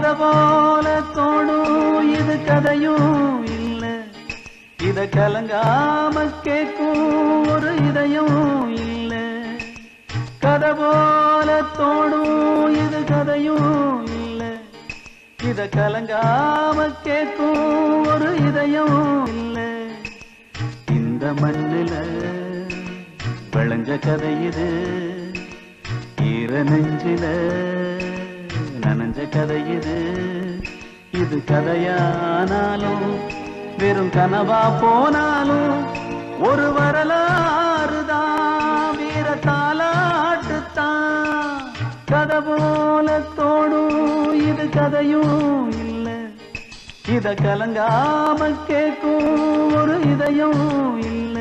கதை போல தோணும் இது கதையும் இல்ல இத கலங்காம கேட்கும் ஒரு இதயம் இல்ல கதை போல தோணும் இது கதையும் இல்ல இத கலங்காம கேட்கும் ஒரு இதயம் இல்ல இந்த மண்ணில விளைஞ்ச கதை இது ஈர நெஞ்சில நனஞ்ச கதை இது இது கதையானாலும் வெறும் கனவா போனாலும் ஒரு வரலாறுதான் வீர தாலாட்டுத்தான் கதை போல தோணும் இது கதையும் இல்ல இத கலங்காம கேட்கும் ஒரு இதயம் இல்ல